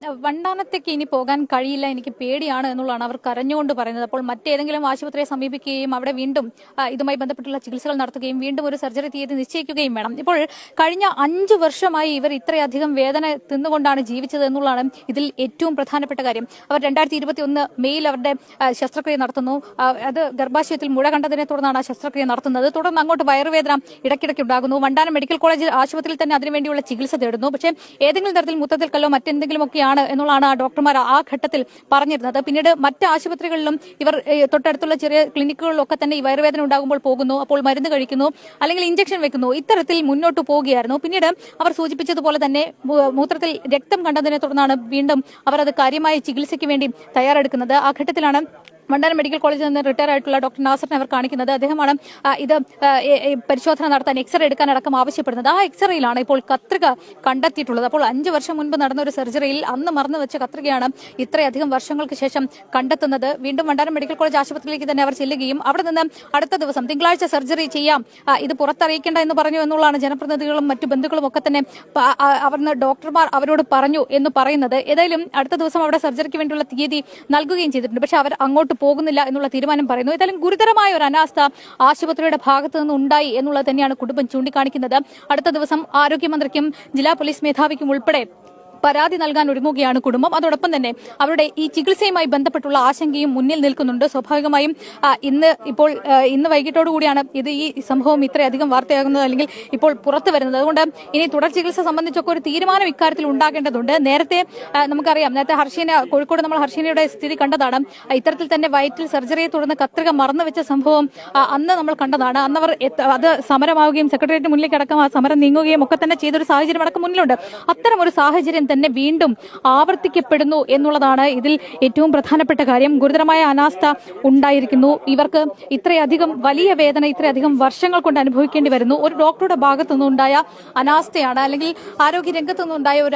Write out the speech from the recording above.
വണ്ടാനത്തേക്ക് ഇനി പോകാൻ കഴിയില്ല, എനിക്ക് പേടിയാണ് എന്നുള്ളതാണ് അവർ കരഞ്ഞുകൊണ്ട് പറയുന്നത്. അപ്പോൾ മറ്റേതെങ്കിലും ആശുപത്രിയെ സമീപിക്കുകയും അവിടെ വീണ്ടും ഇതുമായി ബന്ധപ്പെട്ടുള്ള ചികിത്സകൾ നടത്തുകയും വീണ്ടും ഒരു സർജറി തീയതി നിശ്ചയിക്കുകയും വേണം. ഇപ്പോൾ കഴിഞ്ഞ 5 വർഷമായി ഇവർ ഇത്രയധികം വേദന തിന്നുകൊണ്ടാണ് ജീവിച്ചത് എന്നുള്ളതാണ് ഇതിൽ ഏറ്റവും പ്രധാനപ്പെട്ട കാര്യം. അവർ 2021 മെയ്യിൽ അവരുടെ ശസ്ത്രക്രിയ നടത്തുന്നു. അത് ഗർഭാശയത്തിൽ മുഴ കണ്ടതിനെ തുടർന്നാണ് ആ ശസ്ത്രക്രിയ നടത്തുന്നത്. തുടർന്ന് അങ്ങോട്ട് വയറുവേദന ഇടയ്ക്കിടയ്ക്ക് ഉണ്ടാകുന്നു. വണ്ടാനം മെഡിക്കൽ കോളേജ് ആശുപത്രിയിൽ തന്നെ അതിനുവേണ്ടിയുള്ള ചികിത്സ തേടുന്നു. പക്ഷേ ഏതെങ്കിലും തരത്തിൽ മുത്തത്തിൽ കല്ലോ മറ്റെന്തെങ്കിലും ഒക്കെയാണ് എന്നുള്ളതാണ് ആ ഡോക്ടർമാർ ആ ഘട്ടത്തിൽ പറഞ്ഞിരുന്നത്. പിന്നീട് മറ്റ് ആശുപത്രികളിലും ഇവർ തൊട്ടടുത്തുള്ള ചെറിയ ക്ലിനിക്കുകളിലൊക്കെ തന്നെ ഈ വയറുവേദന ഉണ്ടാകുമ്പോൾ പോകുന്നു, അപ്പോൾ മരുന്ന് കഴിക്കുന്നു, അല്ലെങ്കിൽ ഇഞ്ചക്ഷൻ വെക്കുന്നു. ഇത്തരത്തിൽ മുന്നോട്ട് പോവുകയായിരുന്നു. പിന്നീട് അവർ സൂചിപ്പിച്ചതുപോലെ തന്നെ മൂത്രത്തിൽ രക്തം കണ്ടതിനെ തുടർന്നാണ് വീണ്ടും അവർ അത് കാര്യമായ ചികിത്സയ്ക്ക് വേണ്ടി തയ്യാറെടുക്കുന്നത്. ആ ഘട്ടത്തിലാണ് വണ്ടാനം മെഡിക്കൽ കോളേജിൽ നിന്ന് റിട്ടയർ ആയിട്ടുള്ള ഡോക്ടർ നാസറിനെ അവർ കാണിക്കുന്നത്. അദ്ദേഹമാണ് ഇത് പരിശോധന നടത്താൻ എക്സ്റേ എടുക്കാനടക്കം ആവശ്യപ്പെടുന്നത്. ആ എക്സ്റേയിലാണ് ഇപ്പോൾ കത്രിക കണ്ടെത്തിയിട്ടുള്ളത്. അപ്പോൾ 5 വർഷം മുൻപ് നടന്ന ഒരു സർജറിയിൽ അന്ന് മറന്നു വെച്ച കത്രികയാണ് ഇത്രയധികം വർഷങ്ങൾക്ക് ശേഷം കണ്ടെത്തുന്നത്. വീണ്ടും വണ്ടാനം മെഡിക്കൽ കോളേജ് ആശുപത്രിയിലേക്ക് തന്നെ അവർ ചെല്ലുകയും അവിടെ നിന്ന് അടുത്ത ദിവസം തിങ്കളാഴ്ച സർജറി ചെയ്യാം, ഇത് പുറത്തറിയിക്കേണ്ട എന്ന് പറഞ്ഞു എന്നുള്ളതാണ് ജനപ്രതിനിധികളും മറ്റു ബന്ധുക്കളും ഒക്കെ തന്നെ ഡോക്ടർമാർ അവരോട് പറഞ്ഞു എന്ന് പറയുന്നത്. ഏതായാലും അടുത്ത ദിവസം അവിടെ സർജറിക്ക് വേണ്ടിയുള്ള തീയതി നൽകുകയും ചെയ്തിട്ടുണ്ട്. പക്ഷെ അവർ അങ്ങോട്ട് പോകുന്നില്ല എന്നുള്ള തീരുമാനം പറയുന്നു. ഏതായാലും ഗുരുതരമായ ഒരു അനാസ്ഥ ആശുപത്രിയുടെ ഭാഗത്തു നിന്ന് ഉണ്ടായി എന്നുള്ളത് തന്നെയാണ് കുടുംബം ചൂണ്ടിക്കാണിക്കുന്നത്. അടുത്ത ദിവസം ആരോഗ്യമന്ത്രിക്കും ജില്ലാ പോലീസ് മേധാവിക്കും ഉൾപ്പെടെ പരാതി നൽകാൻ ഒരുങ്ങുകയാണ് കുടുംബം. അതോടൊപ്പം തന്നെ അവരുടെ ഈ ചികിത്സയുമായി ബന്ധപ്പെട്ടുള്ള ആശങ്കയും മുന്നിൽ നിൽക്കുന്നുണ്ട്. സ്വാഭാവികമായും ഇന്ന് വൈകിട്ടോടുകൂടിയാണ് ഈ സംഭവം ഇത്രയധികം വാർത്തയാകുന്നത്, അല്ലെങ്കിൽ ഇപ്പോൾ പുറത്തു വരുന്നത്. അതുകൊണ്ട് ഇനി തുടർ ചികിത്സ സംബന്ധിച്ചൊക്കെ ഒരു തീരുമാനം ഇക്കാര്യത്തിൽ ഉണ്ടാകേണ്ടതുണ്ട്. നേരത്തെ നമുക്കറിയാം, നേരത്തെ കോഴിക്കോട് നമ്മൾ ഹർഷീനയുടെ സ്ഥിതി കണ്ടതാണ്. ഇത്തരത്തിൽ തന്നെ വയറ്റിൽ സർജറിയെ തുടർന്ന് കത്രിക മറന്നു വെച്ച സംഭവം അന്ന് നമ്മൾ കണ്ടതാണ്. അന്ന് അവർ അത് സമരമാവുകയും സെക്രട്ടേറിയറ്റ് മുന്നിലേക്ക് അടക്കം ആ സമരം നീങ്ങുകയും ഒക്കെ തന്നെ ചെയ്തൊരു സാഹചര്യം അടക്കം മുന്നിലുണ്ട്. അത്തരം ഒരു സാഹചര്യം തന്നെ വീണ്ടും ആവർത്തിക്കപ്പെടുന്നു എന്നുള്ളതാണ് ഇതിൽ ഏറ്റവും പ്രധാനപ്പെട്ട കാര്യം. ഗുരുതരമായ അനാസ്ഥ ഉണ്ടായിരിക്കുന്നു. ഇവർക്ക് ഇത്രയധികം വലിയ വേദന ഇത്രയധികം വർഷങ്ങൾ കൊണ്ട് അനുഭവിക്കേണ്ടി വരുന്നു. ഒരു ഡോക്ടറുടെ ഭാഗത്തുനിന്നുണ്ടായ അനാസ്ഥയാണ്, അല്ലെങ്കിൽ ആരോഗ്യ രംഗത്തുനിന്നുണ്ടായ ഒരു